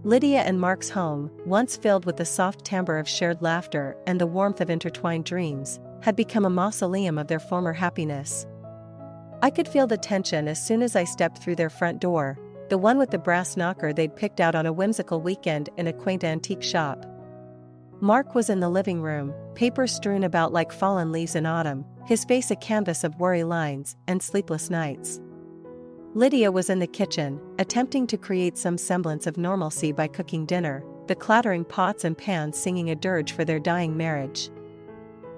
Lydia and Mark's home, once filled with the soft timbre of shared laughter and the warmth of intertwined dreams, had become a mausoleum of their former happiness. I could feel the tension as soon as I stepped through their front door, the one with the brass knocker they'd picked out on a whimsical weekend in a quaint antique shop. Mark was in the living room, papers strewn about like fallen leaves in autumn, his face a canvas of worry lines and sleepless nights. Lydia was in the kitchen, attempting to create some semblance of normalcy by cooking dinner, the clattering pots and pans singing a dirge for their dying marriage.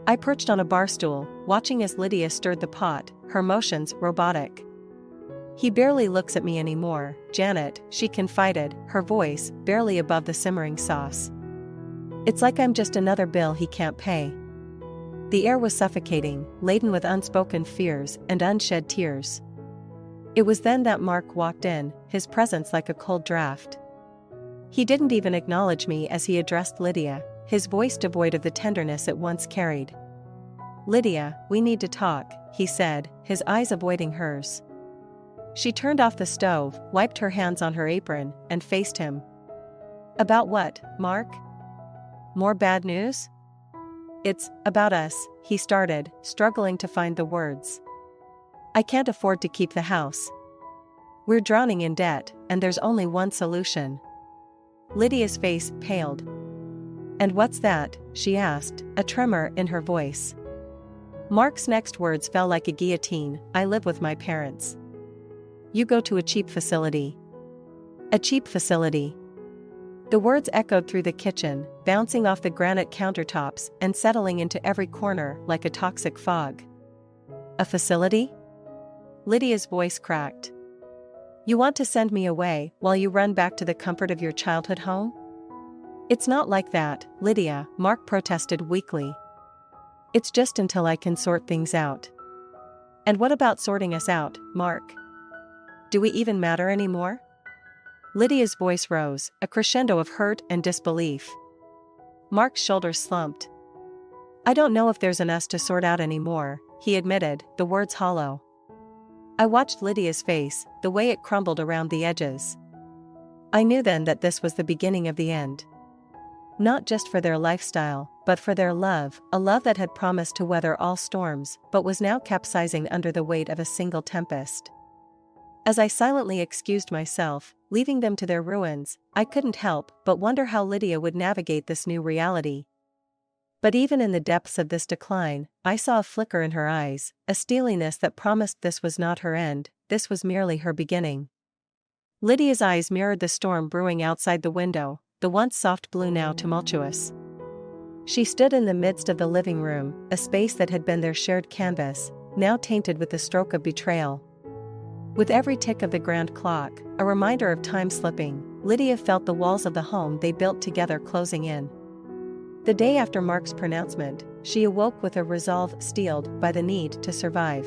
I perched on a bar stool, watching as Lydia stirred the pot, her motions robotic. "He barely looks at me anymore, Janet," she confided, her voice barely above the simmering sauce. "It's like I'm just another bill he can't pay." The air was suffocating, laden with unspoken fears and unshed tears. It was then that Mark walked in, his presence like a cold draft. He didn't even acknowledge me as he addressed Lydia, his voice devoid of the tenderness it once carried. "Lydia, we need to talk," he said, his eyes avoiding hers. She turned off the stove, wiped her hands on her apron, and faced him. "About what, Mark? More bad news?" "It's about us," he started, struggling to find the words. "I can't afford to keep the house. We're drowning in debt, and there's only one solution." Lydia's face paled. "And what's that?" she asked, a tremor in her voice. Mark's next words fell like a guillotine. "I live with my parents." "You go to a cheap facility." "A cheap facility." The words echoed through the kitchen, bouncing off the granite countertops and settling into every corner like a toxic fog. "A facility?" Lydia's voice cracked. "You want to send me away while you run back to the comfort of your childhood home?" "It's not like that, Lydia," Mark protested weakly. "It's just until I can sort things out." "And what about sorting us out, Mark? Do we even matter anymore?" Lydia's voice rose, a crescendo of hurt and disbelief. Mark's shoulders slumped. "I don't know if there's an us to sort out anymore," he admitted, the words hollow. I watched Lydia's face, the way it crumbled around the edges. I knew then that this was the beginning of the end. Not just for their lifestyle, but for their love, a love that had promised to weather all storms, but was now capsizing under the weight of a single tempest. As I silently excused myself, leaving them to their ruins, I couldn't help but wonder how Lydia would navigate this new reality. But even in the depths of this decline, I saw a flicker in her eyes, a steeliness that promised this was not her end, this was merely her beginning. Lydia's eyes mirrored the storm brewing outside the window, the once soft blue now tumultuous. She stood in the midst of the living room, a space that had been their shared canvas, now tainted with the stroke of betrayal. With every tick of the grand clock, a reminder of time slipping, Lydia felt the walls of the home they built together closing in. The day after Mark's pronouncement, she awoke with a resolve steeled by the need to survive.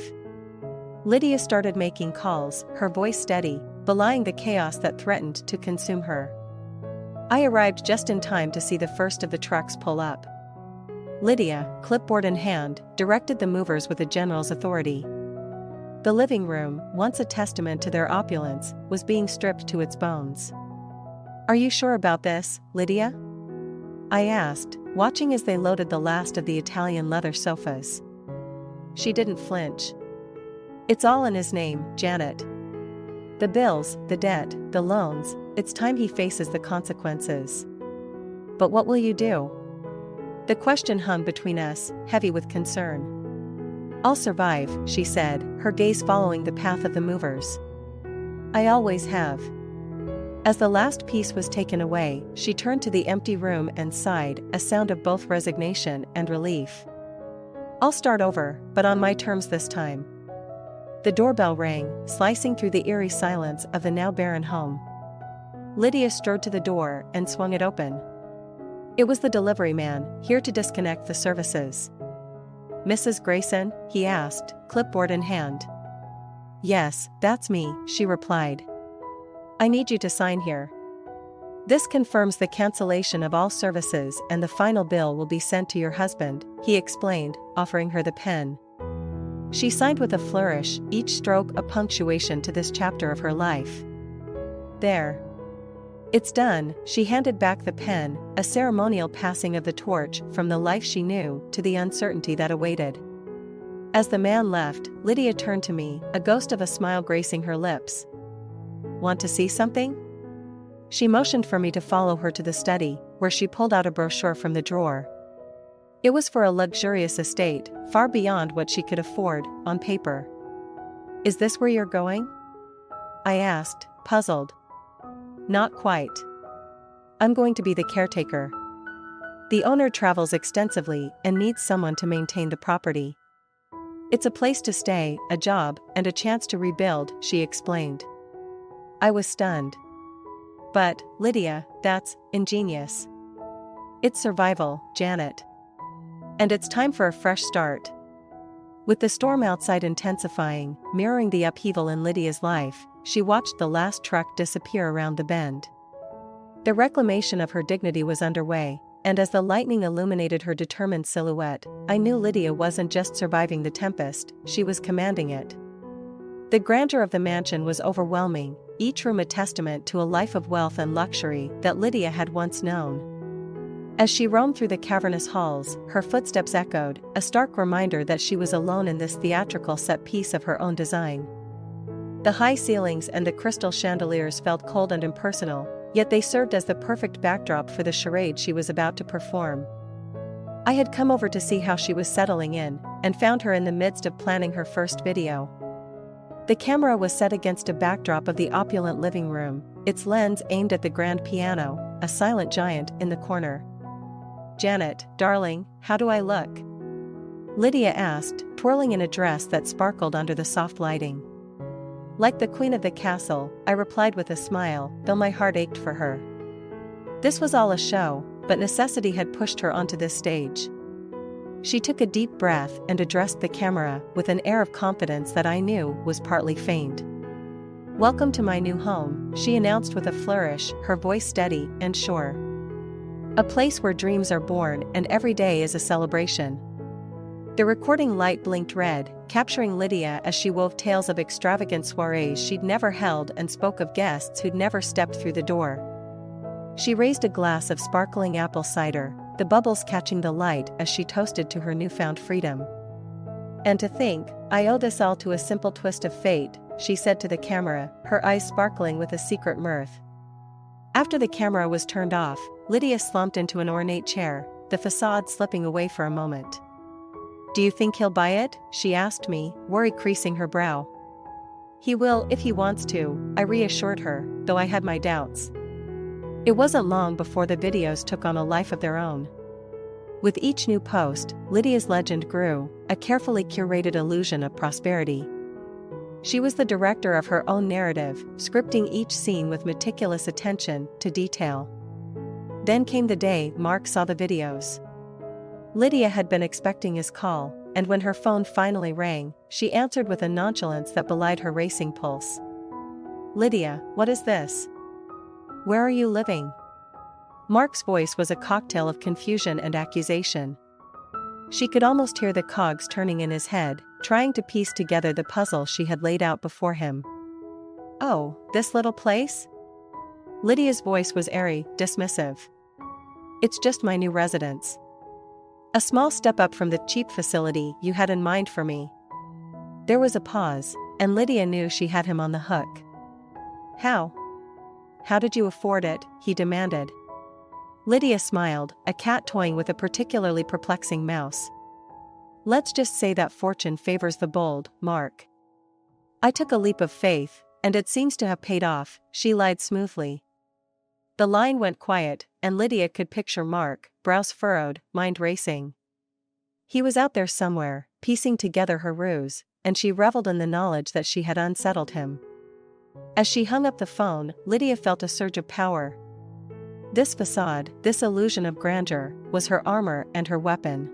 Lydia started making calls, her voice steady, belying the chaos that threatened to consume her. I arrived just in time to see the first of the trucks pull up. Lydia, clipboard in hand, directed the movers with a general's authority. The living room, once a testament to their opulence, was being stripped to its bones. "Are you sure about this, Lydia?" I asked, watching as they loaded the last of the Italian leather sofas. She didn't flinch. "It's all in his name, Janet. The bills, the debt, the loans, it's time he faces the consequences." "But what will you do?" The question hung between us, heavy with concern. "I'll survive," she said, her gaze following the path of the movers. "I always have." As the last piece was taken away, she turned to the empty room and sighed, a sound of both resignation and relief. "I'll start over, but on my terms this time." The doorbell rang, slicing through the eerie silence of the now barren home. Lydia strode to the door and swung it open. It was the delivery man, here to disconnect the services. "Mrs. Grayson?" he asked, clipboard in hand. "Yes, that's me," she replied. "I need you to sign here. This confirms the cancellation of all services and the final bill will be sent to your husband," he explained, offering her the pen. She signed with a flourish, each stroke a punctuation to this chapter of her life. There. It's done, she handed back the pen, a ceremonial passing of the torch from the life she knew to the uncertainty that awaited. As the man left, Lydia turned to me, a ghost of a smile gracing her lips. Want to see something? She motioned for me to follow her to the study, where she pulled out a brochure from the drawer. It was for a luxurious estate, far beyond what she could afford, on paper. Is this where you're going? I asked, puzzled. Not quite. I'm going to be the caretaker. The owner travels extensively and needs someone to maintain the property. It's a place to stay, a job, and a chance to rebuild, she explained. I was stunned. But, Lydia, that's ingenious. It's survival, Janet. And it's time for a fresh start. With the storm outside intensifying, mirroring the upheaval in Lydia's life, she watched the last truck disappear around the bend. The reclamation of her dignity was underway, and as the lightning illuminated her determined silhouette, I knew Lydia wasn't just surviving the tempest, she was commanding it. The grandeur of the mansion was overwhelming, each room a testament to a life of wealth and luxury that Lydia had once known. As she roamed through the cavernous halls, her footsteps echoed, a stark reminder that she was alone in this theatrical set piece of her own design. The high ceilings and the crystal chandeliers felt cold and impersonal, yet they served as the perfect backdrop for the charade she was about to perform. I had come over to see how she was settling in, and found her in the midst of planning her first video. The camera was set against a backdrop of the opulent living room, its lens aimed at the grand piano, a silent giant in the corner. Janet, darling, how do I look? Lydia asked, twirling in a dress that sparkled under the soft lighting. Like the queen of the castle, I replied with a smile, though my heart ached for her. This was all a show, but necessity had pushed her onto this stage. She took a deep breath and addressed the camera with an air of confidence that I knew was partly feigned. Welcome to my new home, she announced with a flourish, her voice steady and sure. A place where dreams are born and every day is a celebration. The recording light blinked red, capturing Lydia as she wove tales of extravagant soirees she'd never held and spoke of guests who'd never stepped through the door. She raised a glass of sparkling apple cider, the bubbles catching the light as she toasted to her newfound freedom. And to think, I owe this all to a simple twist of fate, she said to the camera, her eyes sparkling with a secret mirth. After the camera was turned off, Lydia slumped into an ornate chair, the facade slipping away for a moment. Do you think he'll buy it? She asked me, worry creasing her brow. He will if he wants to, I reassured her, though I had my doubts. It wasn't long before the videos took on a life of their own. With each new post, Lydia's legend grew, a carefully curated illusion of prosperity. She was the director of her own narrative, scripting each scene with meticulous attention to detail. Then came the day Mark saw the videos. Lydia had been expecting his call, and when her phone finally rang, she answered with a nonchalance that belied her racing pulse. Lydia, what is this? Where are you living? Mark's voice was a cocktail of confusion and accusation. She could almost hear the cogs turning in his head, trying to piece together the puzzle she had laid out before him. Oh, this little place? Lydia's voice was airy, dismissive. It's just my new residence. A small step up from the cheap facility you had in mind for me. There was a pause, and Lydia knew she had him on the hook. How? How did you afford it? He demanded. Lydia smiled, a cat toying with a particularly perplexing mouse. Let's just say that fortune favors the bold, Mark. I took a leap of faith, and it seems to have paid off, she lied smoothly. The line went quiet, and Lydia could picture Mark, brows furrowed, mind racing. He was out there somewhere, piecing together her ruse, and she reveled in the knowledge that she had unsettled him. As she hung up the phone, Lydia felt a surge of power. This facade, this illusion of grandeur, was her armor and her weapon.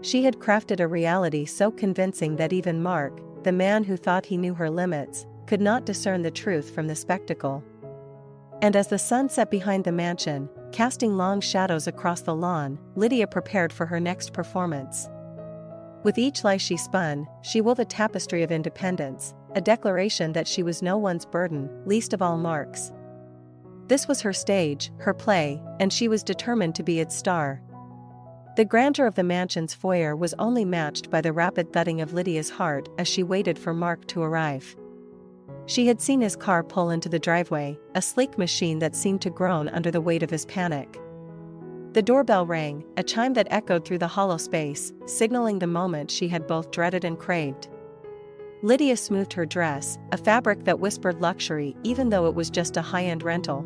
She had crafted a reality so convincing that even Mark, the man who thought he knew her limits, could not discern the truth from the spectacle. And as the sun set behind the mansion, casting long shadows across the lawn, Lydia prepared for her next performance. With each lie she spun, she wove a tapestry of independence, a declaration that she was no one's burden, least of all Mark's. This was her stage, her play, and she was determined to be its star. The grandeur of the mansion's foyer was only matched by the rapid thudding of Lydia's heart as she waited for Mark to arrive. She had seen his car pull into the driveway, a sleek machine that seemed to groan under the weight of his panic. The doorbell rang, a chime that echoed through the hollow space, signaling the moment she had both dreaded and craved. Lydia smoothed her dress, a fabric that whispered luxury even though it was just a high-end rental.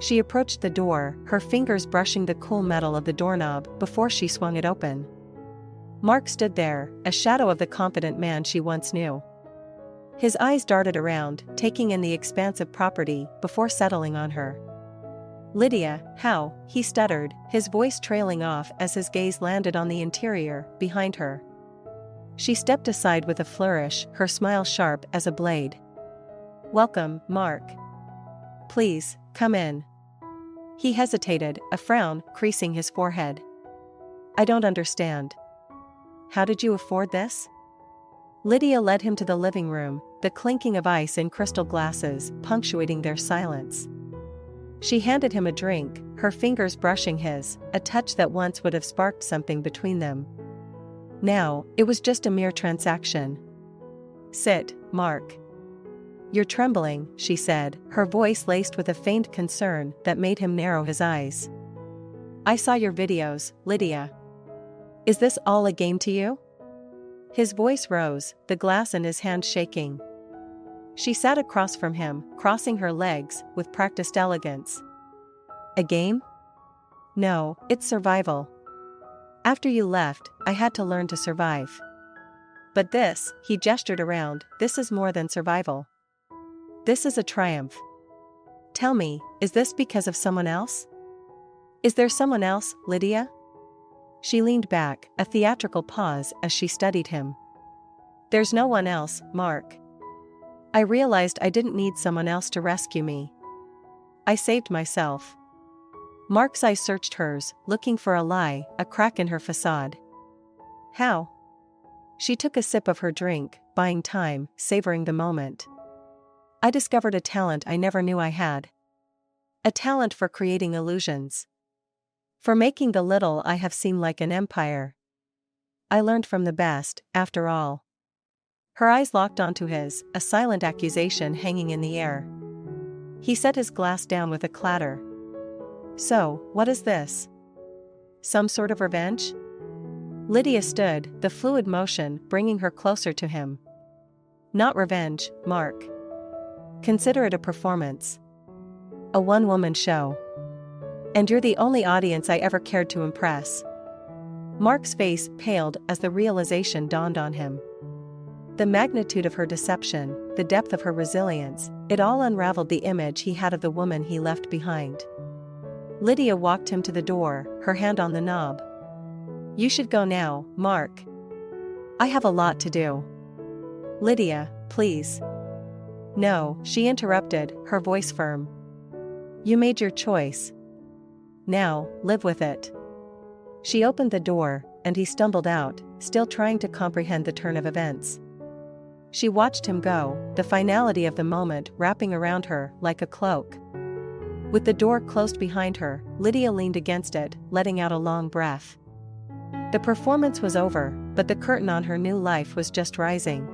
She approached the door, her fingers brushing the cool metal of the doorknob before she swung it open. Mark stood there, a shadow of the confident man she once knew. His eyes darted around, taking in the expansive property before settling on her. "Lydia, how?" he stuttered, his voice trailing off as his gaze landed on the interior, behind her. She stepped aside with a flourish, her smile sharp as a blade. "Welcome, Mark. Please, come in." He hesitated, a frown creasing his forehead. "I don't understand. How did you afford this?" Lydia led him to the living room, the clinking of ice in crystal glasses punctuating their silence. She handed him a drink, her fingers brushing his, a touch that once would have sparked something between them. Now, it was just a mere transaction. "Sit, Mark." "You're trembling," she said, her voice laced with a faint concern that made him narrow his eyes. "I saw your videos, Lydia. Is this all a game to you?" His voice rose, the glass in his hand shaking. She sat across from him, crossing her legs with practiced elegance. "A game? No, it's survival. After you left, I had to learn to survive. But this," he gestured around, "this is more than survival. This is a triumph. Tell me, is this because of someone else? Is there someone else, Lydia?" She leaned back, a theatrical pause as she studied him. "There's no one else, Mark. I realized I didn't need someone else to rescue me. I saved myself." Mark's eyes searched hers, looking for a lie, a crack in her facade. "How?" She took a sip of her drink, buying time, savoring the moment. "I discovered a talent I never knew I had. A talent for creating illusions. For making the little I have seem like an empire. I learned from the best, after all." Her eyes locked onto his, a silent accusation hanging in the air. He set his glass down with a clatter. "So, what is this? Some sort of revenge?" Lydia stood, the fluid motion bringing her closer to him. "Not revenge, Mark. Consider it a performance. A one-woman show. And you're the only audience I ever cared to impress." Mark's face paled as the realization dawned on him. The magnitude of her deception, the depth of her resilience, it all unraveled the image he had of the woman he left behind. Lydia walked him to the door, her hand on the knob. "You should go now, Mark. I have a lot to do." "Lydia, please." "No," she interrupted, her voice firm. "You made your choice. Now, live with it." She opened the door, and he stumbled out, still trying to comprehend the turn of events. She watched him go, the finality of the moment wrapping around her like a cloak. With the door closed behind her, Lydia leaned against it, letting out a long breath. The performance was over, but the curtain on her new life was just rising.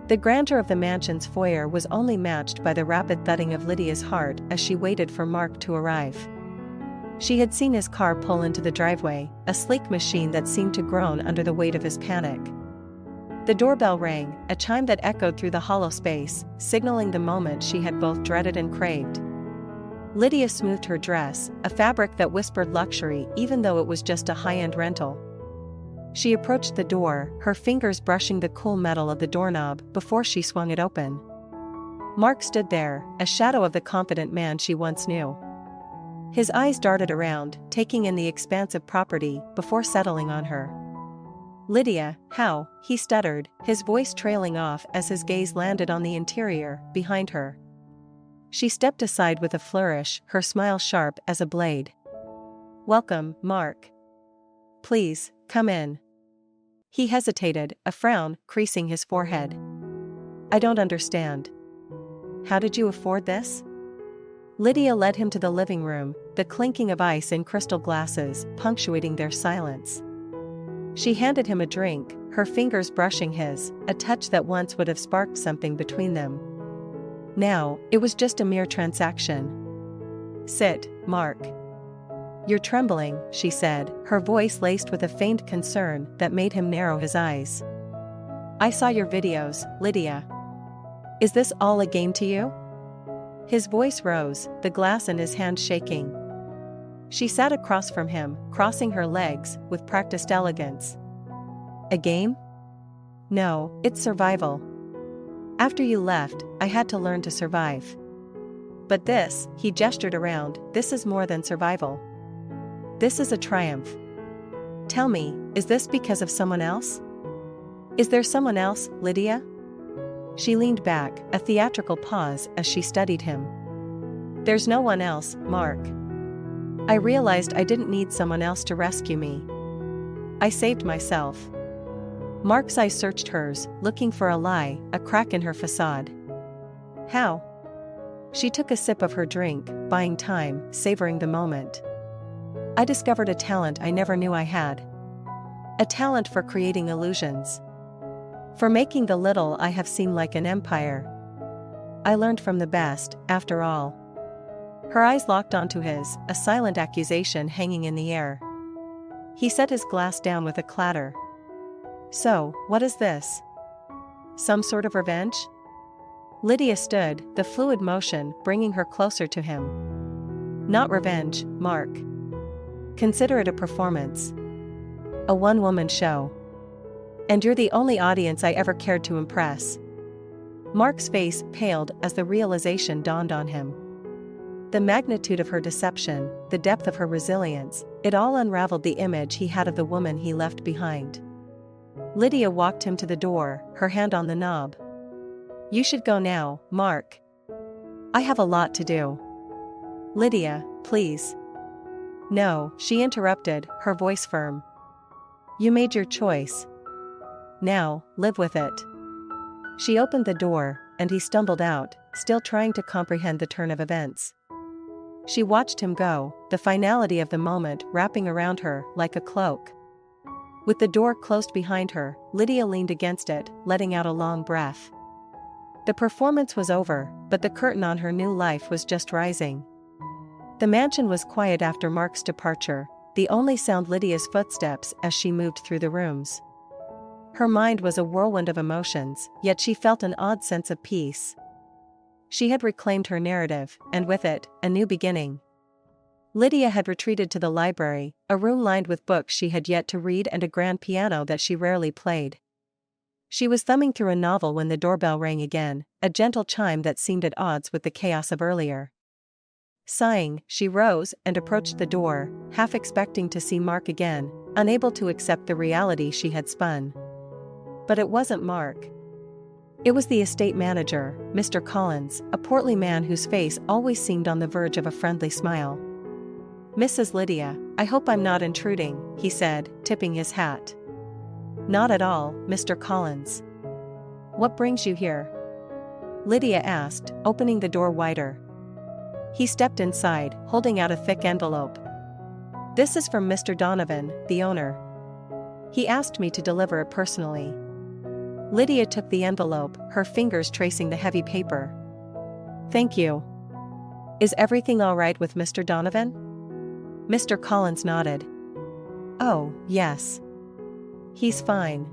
The grandeur of the mansion's foyer was only matched by the rapid thudding of Lydia's heart as she waited for Mark to arrive. She had seen his car pull into the driveway, a sleek machine that seemed to groan under the weight of his panic. The doorbell rang, a chime that echoed through the hollow space, signaling the moment she had both dreaded and craved. Lydia smoothed her dress, a fabric that whispered luxury even though it was just a high-end rental. She approached the door, her fingers brushing the cool metal of the doorknob before she swung it open. Mark stood there, a shadow of the confident man she once knew. His eyes darted around, taking in the expansive property before settling on her. "Lydia, how?" he stuttered, his voice trailing off as his gaze landed on the interior, behind her. She stepped aside with a flourish, her smile sharp as a blade. "Welcome, Mark. Please, come in." He hesitated, a frown creasing his forehead. "I don't understand. How did you afford this?" Lydia led him to the living room, the clinking of ice in crystal glasses punctuating their silence. She handed him a drink, her fingers brushing his, a touch that once would have sparked something between them. Now, it was just a mere transaction. "Sit, Mark. You're trembling," she said, her voice laced with a faint concern that made him narrow his eyes. "I saw your videos, Lydia. Is this all a game to you?" His voice rose, the glass in his hand shaking. She sat across from him, crossing her legs with practiced elegance. "A game? No, it's survival. After you left, I had to learn to survive. But this," he gestured around, "this is more than survival. This is a triumph. Tell me, is this because of someone else? Is there someone else, Lydia?" She leaned back, a theatrical pause as she studied him. "There's no one else, Mark. I realized I didn't need someone else to rescue me. I saved myself." Mark's eyes searched hers, looking for a lie, a crack in her facade. "How?" She took a sip of her drink, buying time, savoring the moment. "I discovered a talent I never knew I had. A talent for creating illusions. For making the little I have seem like an empire. I learned from the best, after all." Her eyes locked onto his, a silent accusation hanging in the air. He set his glass down with a clatter. "So, what is this? Some sort of revenge?" Lydia stood, the fluid motion bringing her closer to him. "Not revenge, Mark. Consider it a performance. A one-woman show. And you're the only audience I ever cared to impress." Mark's face paled as the realization dawned on him. The magnitude of her deception, the depth of her resilience, it all unraveled the image he had of the woman he left behind. Lydia walked him to the door, her hand on the knob. "You should go now, Mark. I have a lot to do." "Lydia, please." "No," she interrupted, her voice firm. "You made your choice. Now, live with it." She opened the door, and he stumbled out, still trying to comprehend the turn of events. She watched him go, the finality of the moment wrapping around her like a cloak. With the door closed behind her, Lydia leaned against it, letting out a long breath. The performance was over, but the curtain on her new life was just rising. The mansion was quiet after Mark's departure, the only sound Lydia's footsteps as she moved through the rooms. Her mind was a whirlwind of emotions, yet she felt an odd sense of peace. She had reclaimed her narrative, and with it, a new beginning. Lydia had retreated to the library, a room lined with books she had yet to read and a grand piano that she rarely played. She was thumbing through a novel when the doorbell rang again, a gentle chime that seemed at odds with the chaos of earlier. Sighing, she rose and approached the door, half expecting to see Mark again, unable to accept the reality she had spun. But it wasn't Mark. It was the estate manager, Mr. Collins, a portly man whose face always seemed on the verge of a friendly smile. "Mrs. Lydia, I hope I'm not intruding," he said, tipping his hat. "Not at all, Mr. Collins. What brings you here?" Lydia asked, opening the door wider. He stepped inside, holding out a thick envelope. "This is from Mr. Donovan, the owner. He asked me to deliver it personally." Lydia took the envelope, her fingers tracing the heavy paper. "Thank you. Is everything all right with Mr. Donovan?" Mr. Collins nodded. "Oh, yes. He's fine.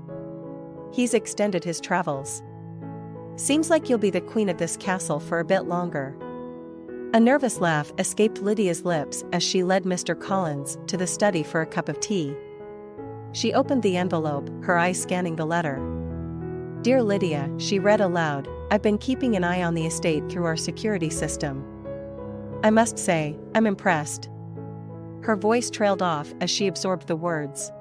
He's extended his travels. Seems like you'll be the queen of this castle for a bit longer." A nervous laugh escaped Lydia's lips as she led Mr. Collins to the study for a cup of tea. She opened the envelope, her eyes scanning the letter. "Dear Lydia," she read aloud, "I've been keeping an eye on the estate through our security system. I must say, I'm impressed." Her voice trailed off as she absorbed the words.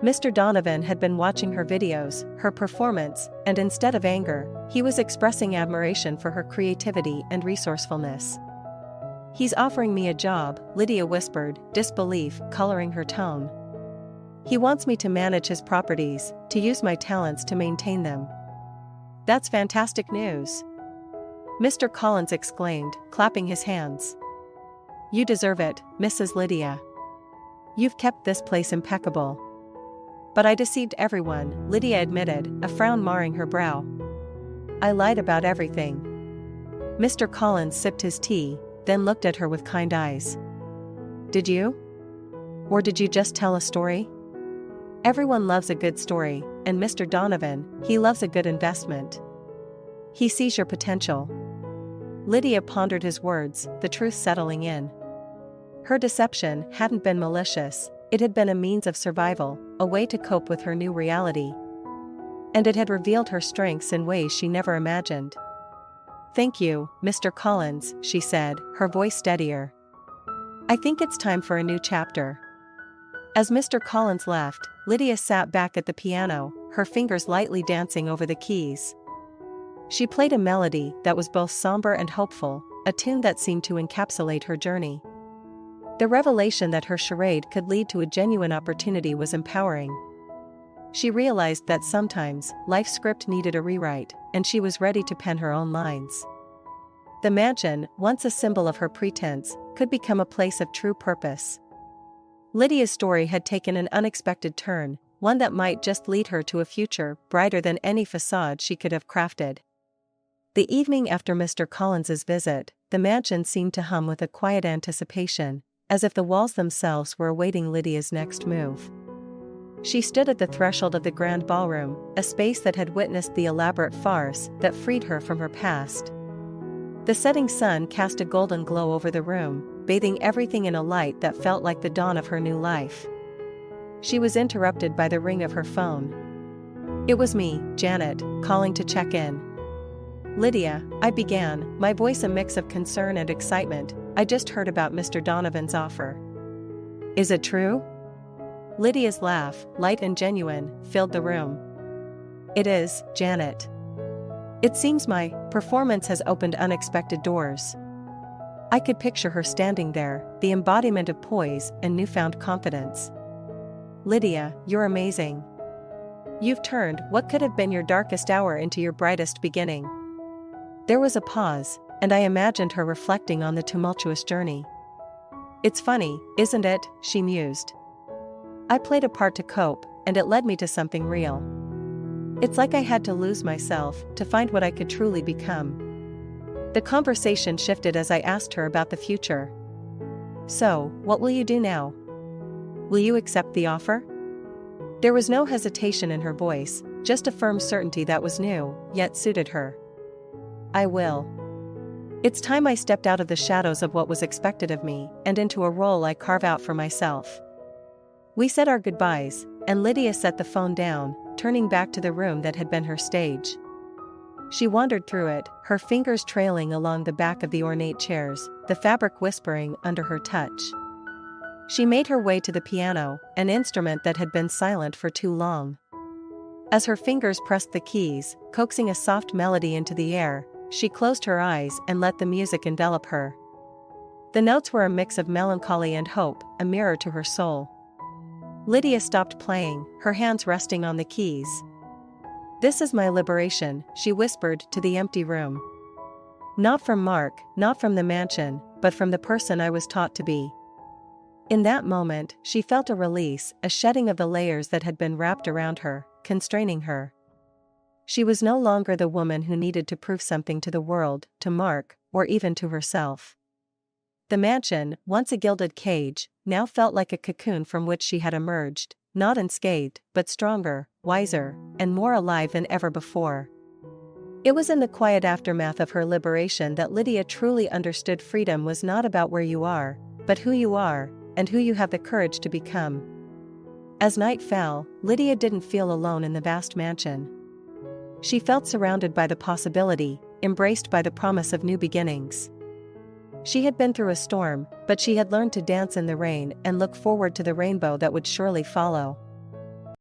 Mr. Donovan had been watching her videos, her performance, and instead of anger, he was expressing admiration for her creativity and resourcefulness. "He's offering me a job," Lydia whispered, disbelief coloring her tone. "He wants me to manage his properties, to use my talents to maintain them." "That's fantastic news." Mr. Collins exclaimed, clapping his hands. "You deserve it, Mrs. Lydia. You've kept this place impeccable." "But I deceived everyone," Lydia admitted, a frown marring her brow. "I lied about everything." Mr. Collins sipped his tea, then looked at her with kind eyes. "Did you? Or did you just tell a story?" "Everyone loves a good story, and Mr. Donovan, he loves a good investment. He sees your potential." Lydia pondered his words, the truth settling in. Her deception hadn't been malicious, it had been a means of survival, a way to cope with her new reality. And it had revealed her strengths in ways she never imagined. "Thank you, Mr. Collins," she said, her voice steadier. "I think it's time for a new chapter." As Mr. Collins left, Lydia sat back at the piano, her fingers lightly dancing over the keys. She played a melody that was both somber and hopeful, a tune that seemed to encapsulate her journey. The revelation that her charade could lead to a genuine opportunity was empowering. She realized that sometimes, life's script needed a rewrite, and she was ready to pen her own lines. The mansion, once a symbol of her pretense, could become a place of true purpose. Lydia's story had taken an unexpected turn, one that might just lead her to a future brighter than any facade she could have crafted. The evening after Mr. Collins's visit, the mansion seemed to hum with a quiet anticipation, as if the walls themselves were awaiting Lydia's next move. She stood at the threshold of the grand ballroom, a space that had witnessed the elaborate farce that freed her from her past. The setting sun cast a golden glow over the room, bathing everything in a light that felt like the dawn of her new life. She was interrupted by the ring of her phone. It was me, Janet, calling to check in. "Lydia," I began, my voice a mix of concern and excitement, "I just heard about Mr. Donovan's offer." "Is it true?" Lydia's laugh, light and genuine, filled the room. "It is, Janet. It seems my performance has opened unexpected doors." I could picture her standing there, the embodiment of poise and newfound confidence. "Lydia, you're amazing. You've turned what could have been your darkest hour into your brightest beginning." There was a pause, and I imagined her reflecting on the tumultuous journey. "It's funny, isn't it?" she mused. "I played a part to cope, and it led me to something real. It's like I had to lose myself to find what I could truly become." The conversation shifted as I asked her about the future. "So, what will you do now? Will you accept the offer?" There was no hesitation in her voice, just a firm certainty that was new, yet suited her. "I will. It's time I stepped out of the shadows of what was expected of me, and into a role I carve out for myself." We said our goodbyes, and Lydia set the phone down, turning back to the room that had been her stage. She wandered through it, her fingers trailing along the back of the ornate chairs, the fabric whispering under her touch. She made her way to the piano, an instrument that had been silent for too long. As her fingers pressed the keys, coaxing a soft melody into the air, she closed her eyes and let the music envelop her. The notes were a mix of melancholy and hope, a mirror to her soul. Lydia stopped playing, her hands resting on the keys. "This is my liberation," she whispered to the empty room. "Not from Mark, not from the mansion, but from the person I was taught to be." In that moment, she felt a release, a shedding of the layers that had been wrapped around her, constraining her. She was no longer the woman who needed to prove something to the world, to Mark, or even to herself. The mansion, once a gilded cage, now felt like a cocoon from which she had emerged, not unscathed, but stronger, wiser, and more alive than ever before. It was in the quiet aftermath of her liberation that Lydia truly understood freedom was not about where you are, but who you are, and who you have the courage to become. As night fell, Lydia didn't feel alone in the vast mansion. She felt surrounded by the possibility, embraced by the promise of new beginnings. She had been through a storm, but she had learned to dance in the rain and look forward to the rainbow that would surely follow.